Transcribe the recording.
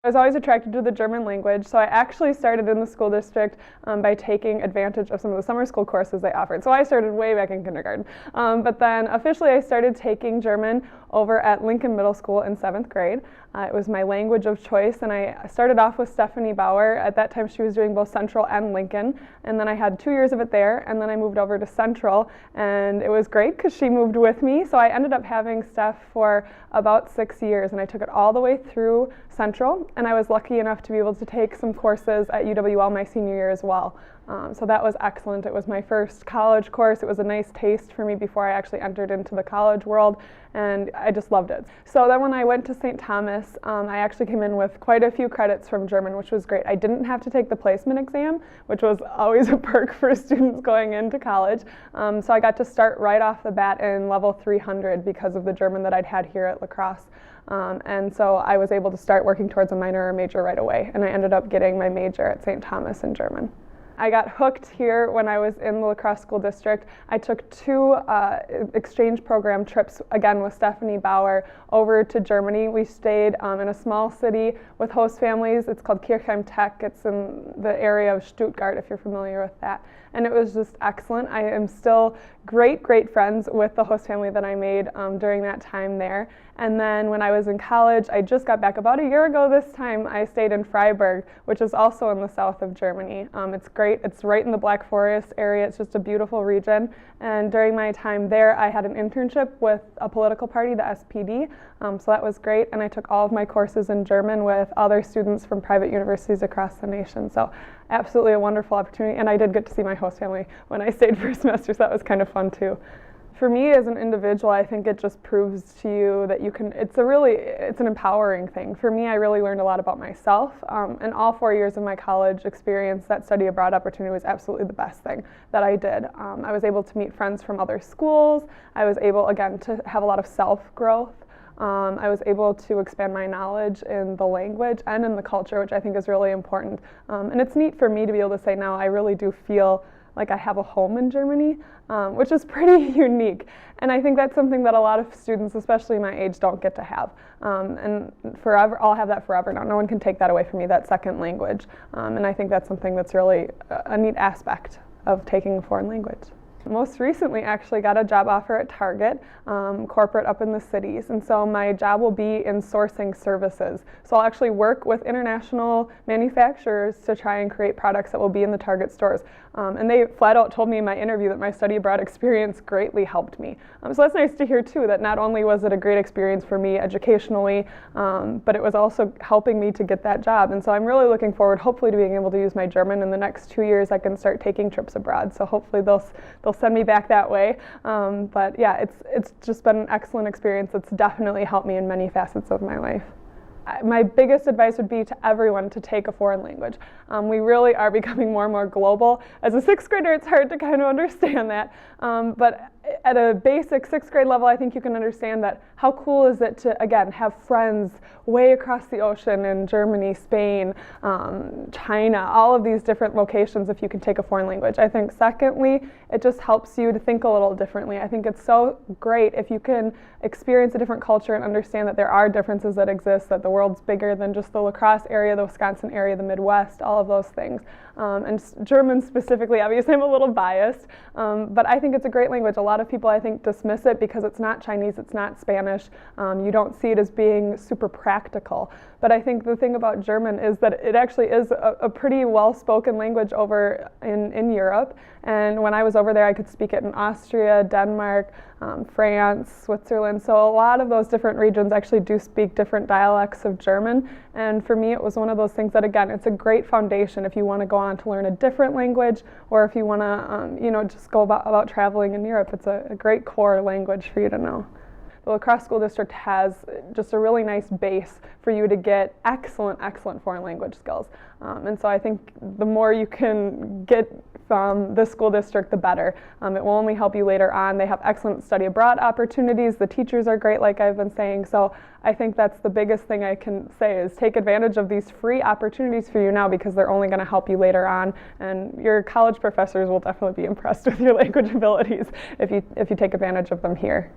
I was always attracted to the German language, so I actually started in the school district by taking advantage of some of the summer school courses they offered. So I started way back in kindergarten. But then officially I started taking German over at Lincoln Middle School in 7th grade. It was my language of choice, and I started off with Stephanie Bauer. At that time she was doing both Central and Lincoln, and then I had 2 years of it there, and then I moved over to Central, and it was great because she moved with me. So I ended up having Steph for about 6 years, and I took it all the way through Central, and I was lucky enough to be able to take some courses at UWL my senior year as well. So that was excellent. It was my first college course. It was a nice taste for me before I actually entered into the college world, and I just loved it. So then when I went to St. Thomas, I actually came in with quite a few credits from German, which was great. I didn't have to take the placement exam, which was always a perk for students going into college. So I got to start right off the bat in level 300 because of the German that I'd had here at La Crosse. And so I was able to start working towards a minor or major right away, and I ended up getting my major at St. Thomas in German. I got hooked here when I was in the La Crosse School District. I took 2 exchange program trips, again with Stephanie Bauer, over to Germany. We stayed in a small city with host families. It's called Kirchheim Tech. It's in the area of Stuttgart, if you're familiar with that. And it was just excellent. I am still great friends with the host family that I made during that time there. And then when I was in college, I just got back about a year ago this time, I stayed in Freiburg, which is also in the south of Germany. It's great. It's right in the Black Forest area. It's just a beautiful region. And during my time there, I had an internship with a political party, the SPD. So that was great. And I took all of my courses in German with other students from private universities across the nation. So absolutely a wonderful opportunity. And I did get to see my host family when I stayed for a semester, so that was kind of fun too. For me as an individual, I think it just proves to you that you can, it's an empowering thing. For me, I really learned a lot about myself, and all 4 years of my college experience, that study abroad opportunity was absolutely the best thing that I did. I was able to meet friends from other schools. I was able, again, to have a lot of self-growth. I was able to expand my knowledge in the language and in the culture, which I think is really important. And it's neat for me to be able to say now I really do feel like I have a home in Germany, which is pretty unique. And I think that's something that a lot of students, especially my age, don't get to have. And forever, I'll have that forever now. No one can take that away from me, that second language. And I think that's something that's really a neat aspect of taking a foreign language. Most recently, actually got a job offer at Target, corporate up in the cities, and so my job will be in sourcing services. So I'll actually work with international manufacturers to try and create products that will be in the Target stores. And they flat out told me in my interview that my study abroad experience greatly helped me. So that's nice to hear too, that not only was it a great experience for me educationally, but it was also helping me to get that job. And so I'm really looking forward, hopefully, to being able to use my German in the next 2 years. I can start taking trips abroad, so hopefully they'll send me back that way. But yeah, it's just been an excellent experience. It's definitely helped me in many facets of my life. My biggest advice would be to everyone to take a foreign language. We really are becoming more and more global. As a 6th grader, it's hard to kind of understand that. But at a basic 6th grade level, I think you can understand that how cool is it to, again, have friends way across the ocean in Germany, Spain, China, all of these different locations if you can take a foreign language. I think secondly, it just helps you to think a little differently. I think it's so great if you can experience a different culture and understand that there are differences that exist, that the world's bigger than just the La Crosse area, the Wisconsin area, the Midwest, all of those things. And German specifically, obviously I'm a little biased, but I think it's a great language. A lot of people, I think, dismiss it because it's not Chinese, it's not Spanish. You don't see it as being super practical. But I think the thing about German is that it actually is a pretty well-spoken language over in Europe. And when I was over there, I could speak it in Austria, Denmark, France, Switzerland. So a lot of those different regions actually do speak different dialects of German. And for me, it was one of those things that, again, it's a great foundation if you want to go on to learn a different language, or if you want to, just go about traveling in Europe. It's a great core language for you to know. The La Crosse School District has just a really nice base for you to get excellent foreign language skills. And so I think the more you can get from the school district, the better. It will only help you later on. They have excellent study abroad opportunities. The teachers are great, like I've been saying. So I think that's the biggest thing I can say is take advantage of these free opportunities for you now, because they're only going to help you later on. And your college professors will definitely be impressed with your language abilities if you take advantage of them here.